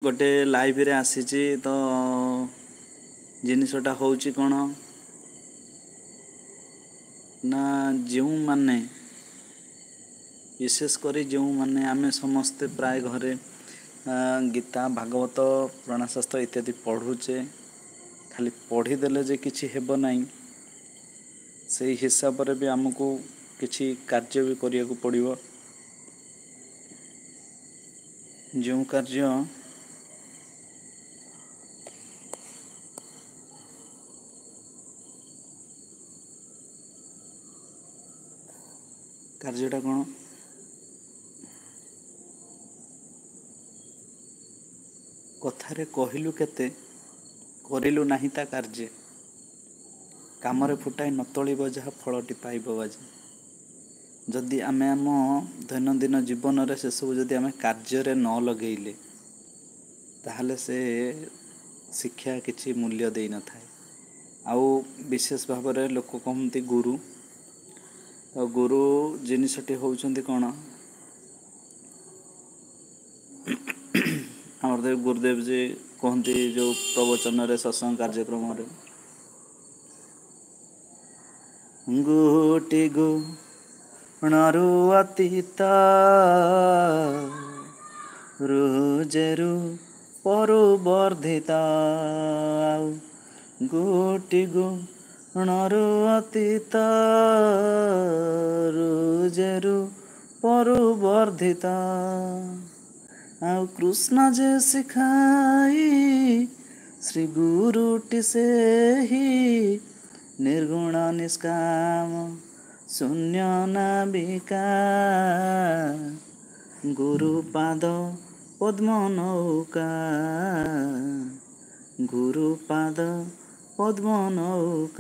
गोटे लाइव रे आसीची तो जिनिसटा होची कौन ना जो माने विशेषकर जो माने आमे समस्ते प्राय घरे गीता भागवत पुराणशास्त्र इत्यादि पढ़ुचे खाली पढ़ीदेले जे किछि हेब नाही से हिसाब रे भी आमको किछि कार्य भी करिया को पड़िबो। जो कार्य कार्यटा कौन कथारे कहिलु केते करिलु नाही ता कार्य कामरे फुटाई नतलिब जहा फलटी पाइब बाजे। जदि आमे आम दैनंदिन जीवन रे से सब जदि आमे कार्य रे न लगेइले ताहले से शिक्षा किछि मूल्य देई न थाए। आउ विशेष भाव रे लोक कहंती गुरु गुरु जिनिसटी होउचंती कोन हमर देव गुरुदेव जी कहंती जो प्रवचन रे सत्संग कार्यक्रम रे गोटी गुणरु अतीत रुजेरु परु वर्धिता गोटी गुणरु अतीत रुजेरु परु वर्धिता आउ कृष्ण जे सिखाई श्री गुरुटी से ही निर्गुण निष्काम शून्य नाविका गुरुपाद पद्म नौका गुरुपाद पद्म नौका।